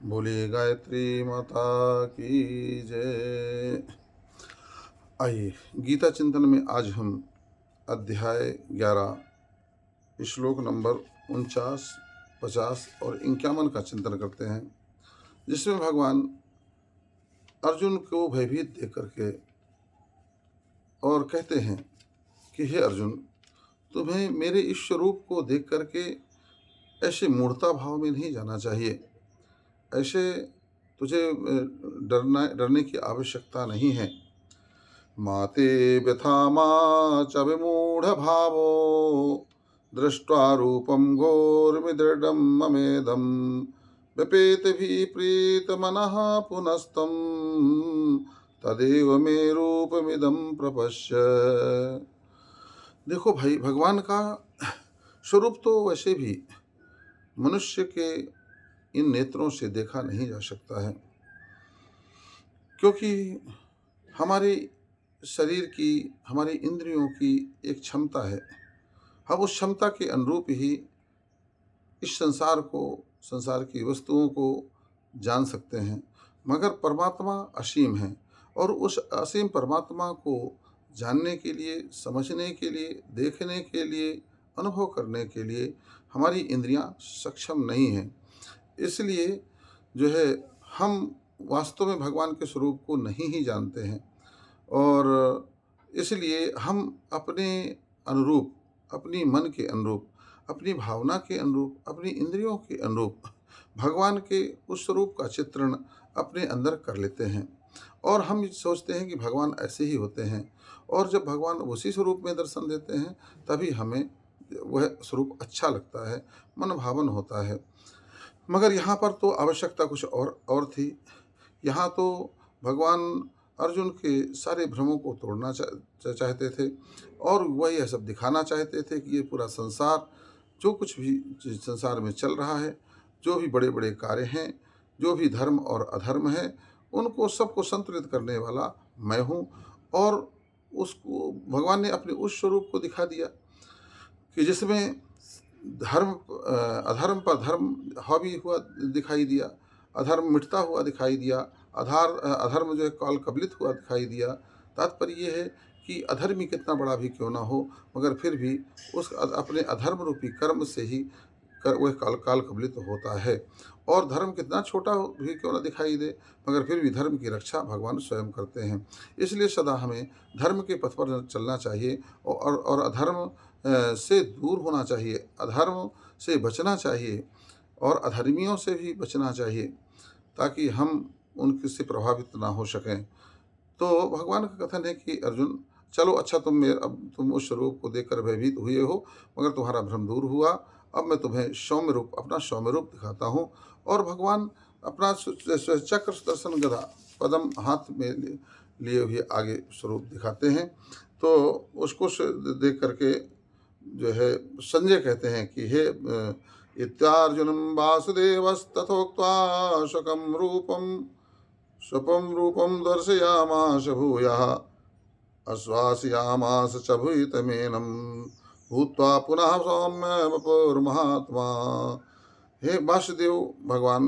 बोलिए गायत्री माता की जय। आइए गीता चिंतन में आज हम अध्याय 11 श्लोक नंबर 49, 50 और 51 का चिंतन करते हैं, जिसमें भगवान अर्जुन को भयभीत देख करके और कहते हैं कि हे अर्जुन, तुम्हें मेरे इस स्वरूप को देख करके ऐसे मूढ़ता भाव में नहीं जाना चाहिए। ऐसे तुझे डरने की आवश्यकता नहीं है। माते व्यथा मा च विमूढ़ भावो दृष्ट्वा रूपम घोरमिदृढं ममेदं व्यपेतभिः प्रीतमनः पुनस्तं तदेव मे रूपमिदं प्रपश्य। देखो भाई, भगवान का स्वरूप तो वैसे भी मनुष्य के इन नेत्रों से देखा नहीं जा सकता है, क्योंकि हमारे शरीर की, हमारी इंद्रियों की एक क्षमता है। हम उस क्षमता के अनुरूप ही इस संसार को, संसार की वस्तुओं को जान सकते हैं, मगर परमात्मा असीम है और उस असीम परमात्मा को जानने के लिए, समझने के लिए, देखने के लिए, अनुभव करने के लिए हमारी इंद्रियां सक्षम नहीं हैं। इसलिए जो है, हम वास्तव में भगवान के स्वरूप को नहीं ही जानते हैं और इसलिए हम अपने अनुरूप, अपनी मन के अनुरूप, अपनी भावना के अनुरूप, अपनी इंद्रियों के अनुरूप भगवान के उस स्वरूप का चित्रण अपने अंदर कर लेते हैं और हम सोचते हैं कि भगवान ऐसे ही होते हैं, और जब भगवान उसी स्वरूप में दर्शन देते हैं तभी हमें वह स्वरूप अच्छा लगता है, मन भावन होता है। मगर यहाँ पर तो आवश्यकता कुछ और थी। यहाँ तो भगवान अर्जुन के सारे भ्रमों को तोड़ना चाहते थे और वह यह सब दिखाना चाहते थे कि ये पूरा संसार, जो कुछ भी संसार में चल रहा है, जो भी बड़े बड़े कार्य हैं, जो भी धर्म और अधर्म है, उनको सबको संतुलित करने वाला मैं हूँ। और उसको भगवान ने अपने उस स्वरूप को दिखा दिया कि जिसमें अधर्म पर धर्म हावी हुआ दिखाई दिया, अधर्म मिटता हुआ दिखाई दिया, अधर्म जो है काल कबलित हुआ दिखाई दिया। तात्पर्य ये है कि अधर्मी कितना बड़ा भी क्यों ना हो, मगर फिर भी उस अपने अधर्म रूपी कर्म से ही वह काल कबलित होता है। और धर्म कितना छोटा भी क्यों ना दिखाई दे, मगर फिर भी धर्म की रक्षा भगवान स्वयं करते हैं। इसलिए सदा हमें धर्म के पथ पर चलना चाहिए और अधर्म से दूर होना चाहिए, अधर्म से बचना चाहिए और अधर्मियों से भी बचना चाहिए, ताकि हम उनसे से प्रभावित ना हो सकें। तो भगवान का कथन है कि अर्जुन, चलो अच्छा, अब तुम उस स्वरूप को देखकर भयभीत हुए हो, मगर तुम्हारा भ्रम दूर हुआ। अब मैं तुम्हें अपना सौम्य रूप दिखाता हूँ। और भगवान अपना चक्र सुदर्शन गदा पदम हाथ में लिए हुए आगे स्वरूप दिखाते हैं। तो उसको देख करके जो है संजय कहते हैं कि हे इत्यार्जुनं वासुदेवस्तथोक्त्वा स्वपं रूपं दर्शयामास भूयः आश्वासयामास च भूयितमेनं भूत्वा पुनः सौम्य वपुर्महात्मा। हे वासुदेव, भगवान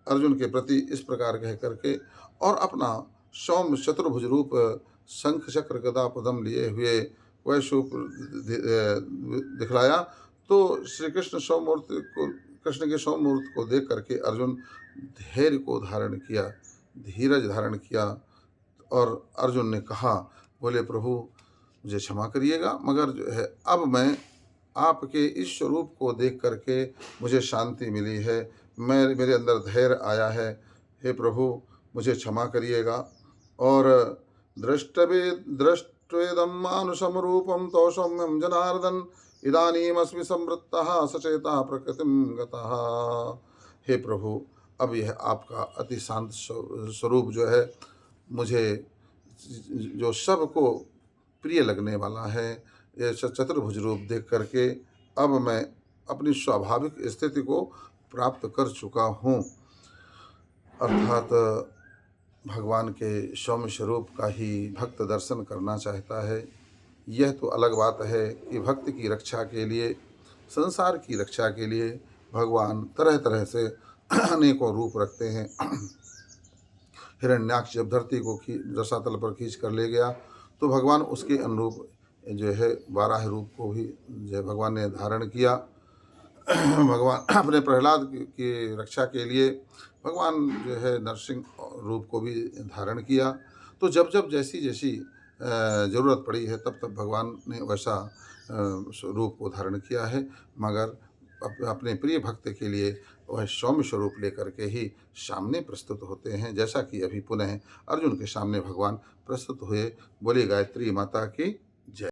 अर्जुन के प्रति इस प्रकार कह करके और अपना सौम्य चतुर्भुज रूप शंख चक्र गदा पदम लिए हुए वह स्वरूप दिखलाया। तो श्री कृष्ण कृष्ण के सौमूर्ति को देख करके अर्जुन धैर्य को धारण किया, धीरज धारण किया और अर्जुन ने कहा, बोले प्रभु मुझे क्षमा करिएगा, मगर जो है अब मैं आपके इस स्वरूप को देख करके मुझे शांति मिली है, मेरे अंदर धैर्य आया है। हे प्रभु मुझे क्षमा करिएगा। और दृष्ट्वेदं मानुषं रूपं तव सौम्यं जनार्दन इदानीमस्मि संवृत्तः सचेता प्रकृतिं गतः। हे प्रभु, अब यह आपका अति शांत स्वरूप जो है, मुझे जो सबको प्रिय लगने वाला है, यह चतुर्भुज रूप देख करके अब मैं अपनी स्वाभाविक स्थिति को प्राप्त कर चुका हूँ। अर्थात भगवान के सौम्य स्वरूप का ही भक्त दर्शन करना चाहता है। यह तो अलग बात है कि भक्त की रक्षा के लिए, संसार की रक्षा के लिए भगवान तरह तरह से अनेकों रूप रखते हैं। हिरण्याक्ष जब धरती को रसातल पर खींच कर ले गया तो भगवान उसके अनुरूप जो है 12 रूप को भी जो है भगवान ने धारण किया। भगवान अपने प्रहलाद की रक्षा के लिए भगवान जो है नरसिंह रूप को भी धारण किया। तो जब जब जैसी जैसी ज़रूरत पड़ी है तब तब भगवान ने वैसा रूप को धारण किया है, मगर अपने प्रिय भक्त के लिए वह सौम्य स्वरूप लेकर के ही सामने प्रस्तुत होते हैं, जैसा कि अभी पुनः अर्जुन के सामने भगवान प्रस्तुत हुए। बोली गायत्री माता की